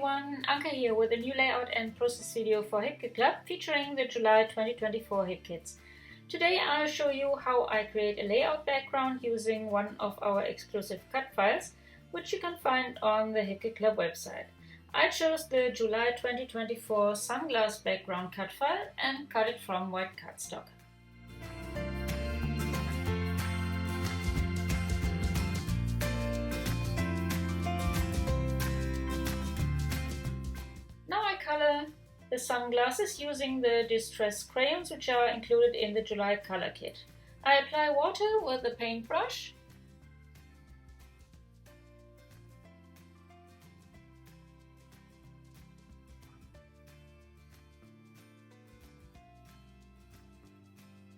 everyone, Anke here with a new layout and process video for HitKit Club featuring the July 2024 HitKits. Today I'll show you how I create a layout background using one of our exclusive cut files, which you can find on the HitKit Club website. I chose the July 2024 sunglass background cut file and cut it from white cardstock. Now I color the sunglasses using the distress crayons which are included in the July color kit. I apply water with a paintbrush.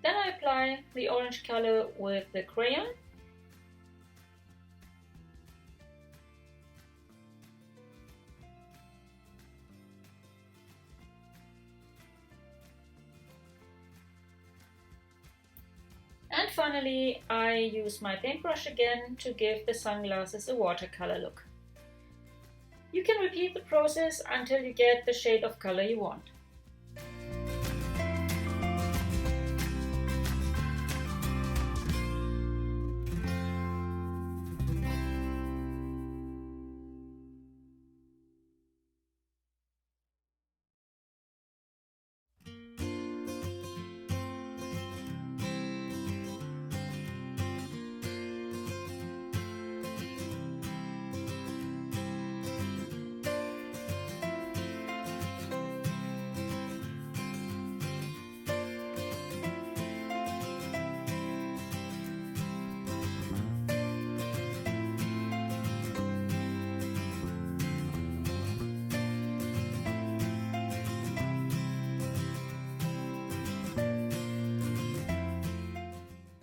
Then I apply the orange color with the crayon. And finally, I use my paintbrush again to give the sunglasses a watercolor look. You can repeat the process until you get the shade of color you want.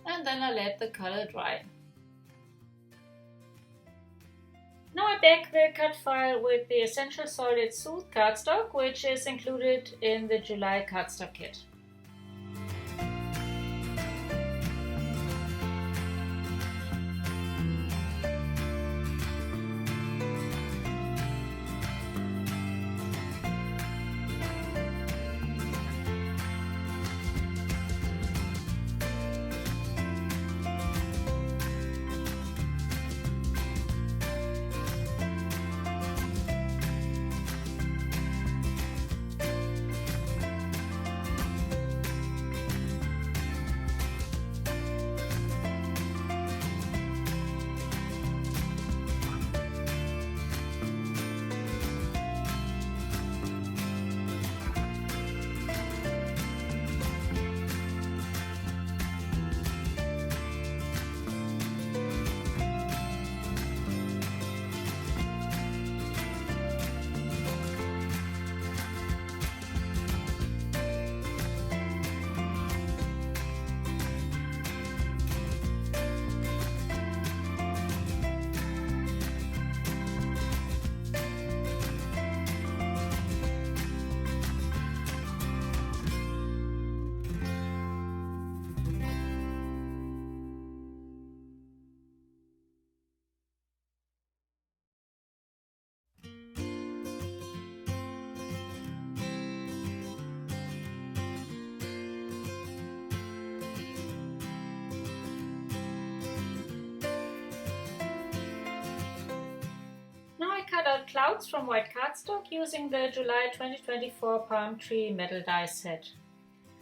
And then I let the color dry. Now I back the cut file with the Essential Solid Soothe cardstock, which is included in the July cardstock kit. Now I cut out clouds from white cardstock using the July 2024 palm tree metal die set.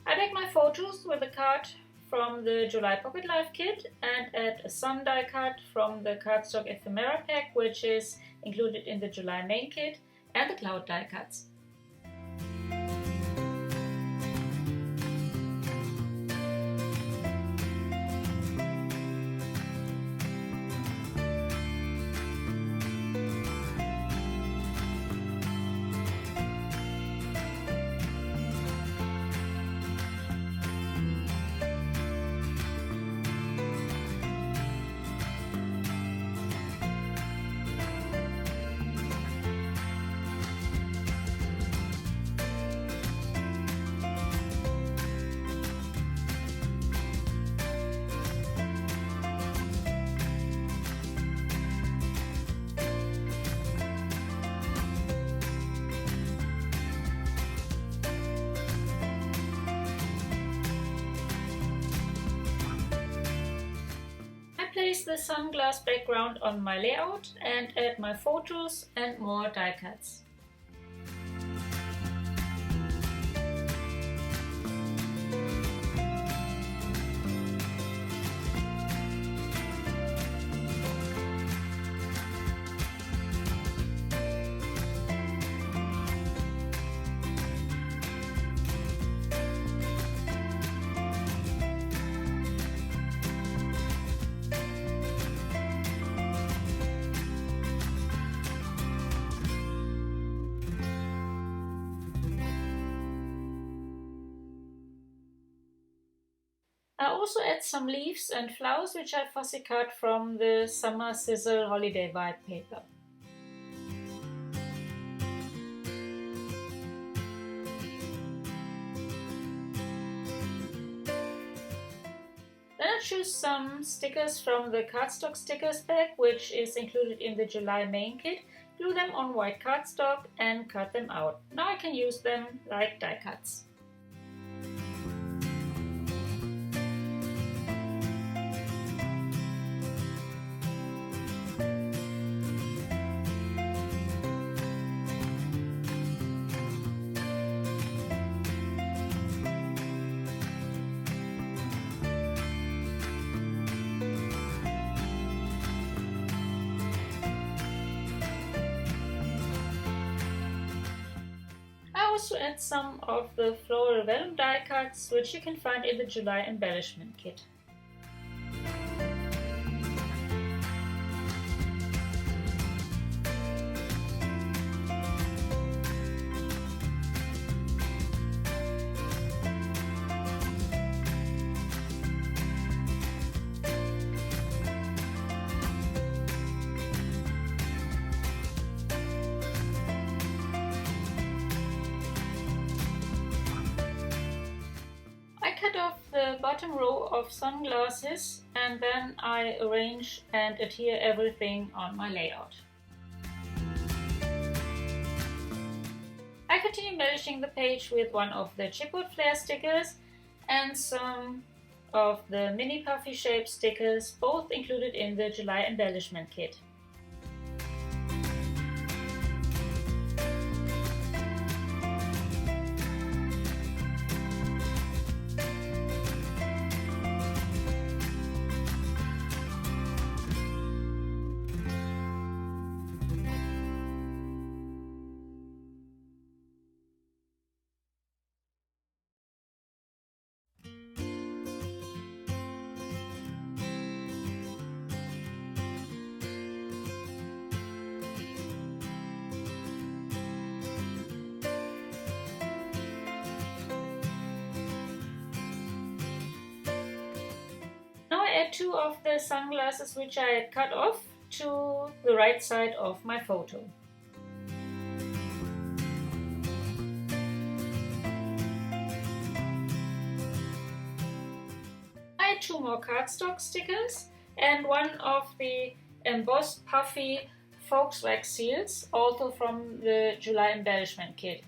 I back my photos with a card from the July Pocket Life kit and add a sun die cut from the cardstock ephemera pack, which is included in the July main kit, and the cloud die cuts. place the sunglass background on my layout and add my photos and more die cuts. I also add some leaves and flowers which I fussy cut from the Summer Sizzle Holiday Vibe paper. Then I choose some stickers from the cardstock stickers pack, which is included in the July main kit, glue them on white cardstock and cut them out. Now I can use them like die cuts. I also add some of the floral vellum die cuts, which you can find in the July embellishment kit. I cut off the bottom row of sunglasses and then I arrange and adhere everything on my layout. I continue embellishing the page with one of the chipboard flare stickers and some of the mini puffy shape stickers, both included in the July embellishment kit. Now I add two of the sunglasses which I had cut off to the right side of my photo. I add two more cardstock stickers and one of the embossed puffy Folks wax seals, also from the July embellishment kit.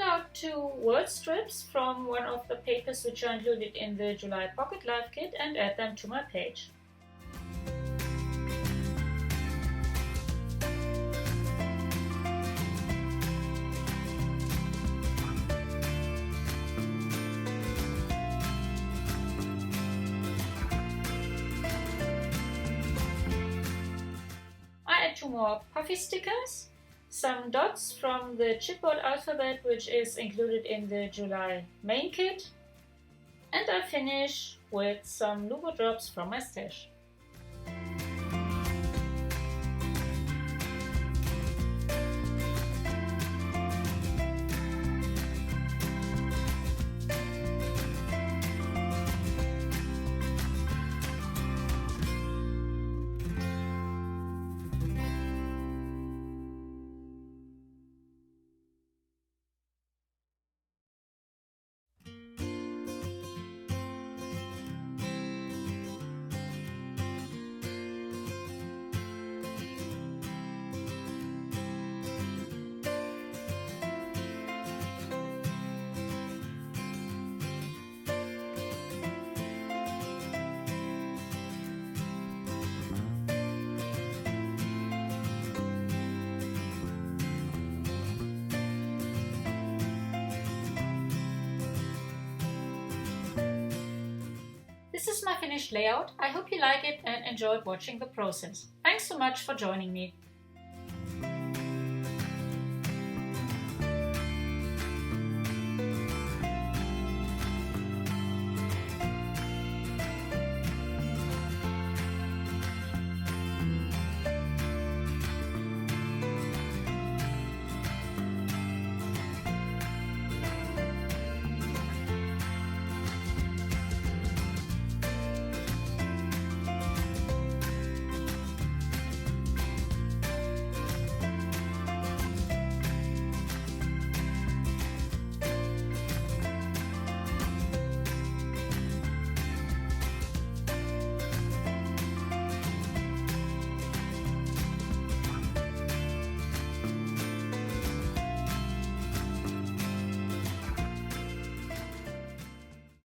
Out two word strips from one of the papers which are included in the July Pocket Life kit and add them to my page. I add two more puffy stickers, some dots from the chipboard alphabet which is included in the July main kit, and I finish with some Nuvo drops from my stash. finished layout. I hope you like it and enjoyed watching the process. Thanks so much for joining me.